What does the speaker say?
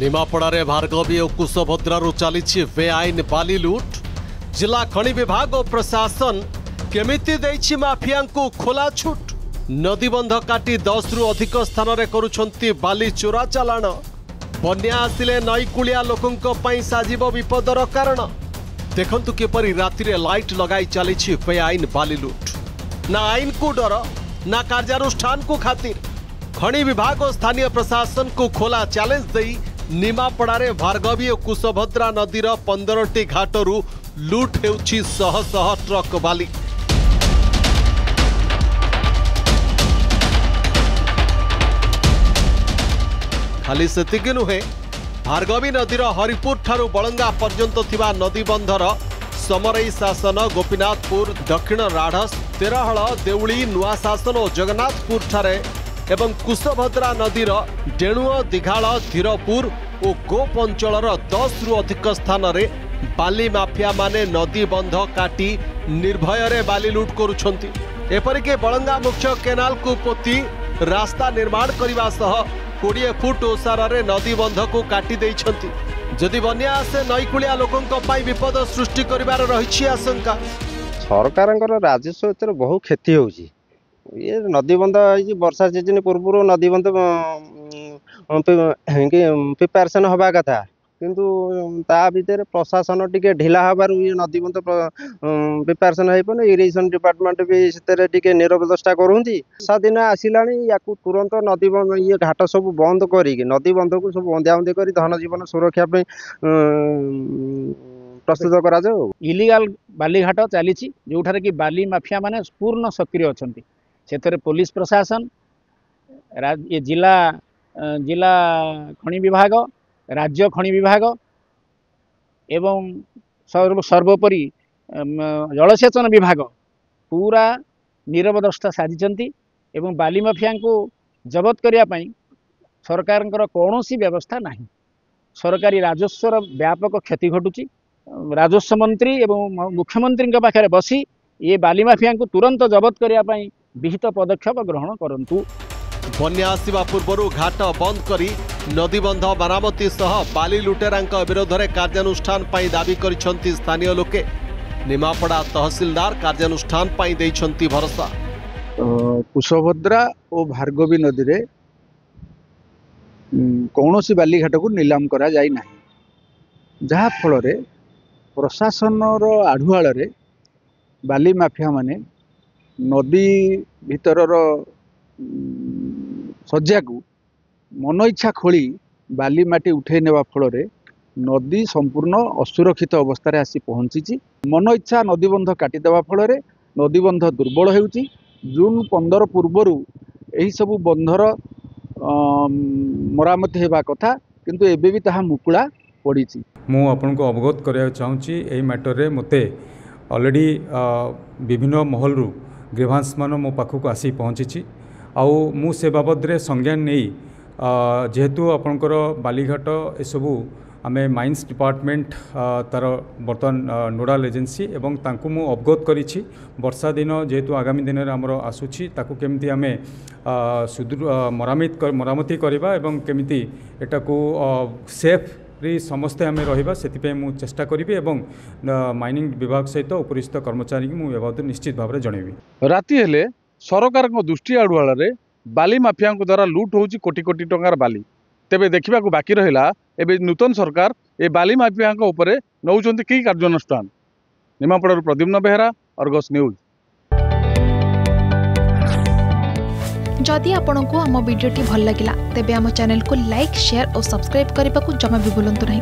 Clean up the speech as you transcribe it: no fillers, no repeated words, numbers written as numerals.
निमापड़ारे भार्गवी और कुशभद्रारू चली बेआईन बाली लुट। जिला खनि विभाग और प्रशासन केमिति देइछि माफिया को खोला छूट। नदीबंध काटी 10 रु अधिक स्थान में करुछंती बाली चोरा चालाण। बन्या आसिले नईकूलिया लोकंक पई साजिब विपदर कारण। देखंतु किपरि रातिरे लाइट लगाई चली बेआईन बाली लुट। ना आईन को डर ना कार्यानुष्ठान को खातिर खनि विभाग और स्थानीय प्रशासन को खोला चैलेंज देई निमापड़ारे भार्गवी और कुशभद्रा नदीर 15टी घाटरू लुट हेउछि शह शह ट्रक बाली। खाली सेतिकी नुहे, भार्गवी नदीर हरिपुर ठारू बलंगा पर्यंत थिबा नदीबंधर समरई शासन गोपीनाथपुर दक्षिण राढ़स तेरहल देउली नुआ शासन और जगन्नाथपुर ठारे एवं कुशभद्रा नदीर डेणुआ दिघाड़ धीरपुर और गोप अंचल 10 रु अधिक स्थान में बाली माफिया माने नदी बंध काटी निर्भय बाली लुट करुछंती। एपरिके बलंगा मुख्य केनाल को पोती रास्ता निर्माण करने सह 20 फुट ओसार नदी बंध को काटी देइछंती। जदि बन्या आसे नईकूलिया लोकंक पई विपद सृष्टि करिवार रहिछि आशंका। सरकारंकर राजस्व एतर बहु क्षति होउछि। ये नदीबंध वर्षा सीजन पूर्व नदीबंध प्रिपेरेसन हवा कथा किंतु ता भीतर प्रशासन टिके ढिला हबार ये नदीबंध प्रिपेरेसन होइपन। इरिगेशन डिपार्टमेंट भी सेतेरे टिके निरवदष्टा करूंती। वर्षा दिन आसिलानी याकू तुरंत नदीबंध ये घाट सब बंद करी नदीबंध को सब बंदाबंदी करी धन जीवन सुरक्षा पे प्रस्तुत करा जाओ। इलीगल बालीघाट चली जोठार कि बाली माफिया माने पूर्ण सक्रिय अच्छा से पुलिस प्रशासन ये जिला खनि विभाग राज्य खनि विभाग एवं सर्वोपरि जलसेचन विभाग पूरा नीरवदष्टा साजिचंती एवं बाली माफिया को जबत करने सरकार कौन व्यवस्था नहीं। सरकारी राजस्वर व्यापक क्षति घटुची। राजस्व मंत्री एवं मुख्यमंत्री पाखे बसी ये बाली माफिया को तुरंत जबत करने विहित पदक्षेप ग्रहण करंतु। बन्या आसिबा पूर्वरु घाट बंद करी नदीबंध मरामती सह बाली लुटेरांक विरोध में कार्यानुष्ठान पाई दाबी करिसंती स्थानीय लोके। निमापड़ा तहसीलदार कार्यानुष्ठान पाई देइछंती भरोसा। कुशभद्रा और भार्गवी नदी रे कौनसी बालीघाट को नीलाम करा जाई नाही, जहा फल रे प्रशासन आढ़ुआल रे बाली माफिया माने नदी भीतर सज्जा को मन इच्छा खोली बाली माटी उठे नेवा फल रे नदी संपूर्ण असुरक्षित अवस्था रे आसी पहुंची। मन इच्छा नदीबंध काटिदेवा फल रे नदीबंध दुर्बल होउची। जून 15 पूर्वर यही सबू बंधर मरामती हेबा कथा किंतु एबे भी ताहा मुकुला पड़ी। मु आपन को अवगत करिया चाहूँगी एई मैटर रे मते ऑलरेडी विभिन्न महल रु ग्रीवांस मान मो पाखक आसी पहुँची। आउ मु से बाबद रे संज्ञान नहीं जेहेतु आपणकर बालीघाट एसबू आमे माइंस डिपार्टमेंट तार बर्तमान नोडाल एजेंसी एवं तांकु मु अवगत करिछि। वर्षा दिन जेहेतु आगामी दिन में आमर आसुछि ताकु केमिति आमे मरामती करबा एवं केमिति एटाकू सेफ री समस्ते आमे रहिबा सेतिपे मु चेष्टा करिबि एवं माइनिंग विभाग सहित उपरिस्थ कर्मचारी मु बाबद निश्चित भाव में जनइबि। राति हेले सरकार दृष्टि आड़ुआल रे बाली माफिया द्वारा लुट होउची कोटी कोटी टंकार बाली। तेबे देखा बाकी रहा एबे नूतन सरकार ए बाली माफिया उपरे नौचंती कि कार्यानुष्ठान। निमापड़ारू प्रद्युम्न बेहरा, अर्गस न्यूज। जदि आपंक आम भिडी भल लगा तेब आम चैनल को लाइक शेयर और सब्सक्राइब करने को जमा भी भूलु नहीं।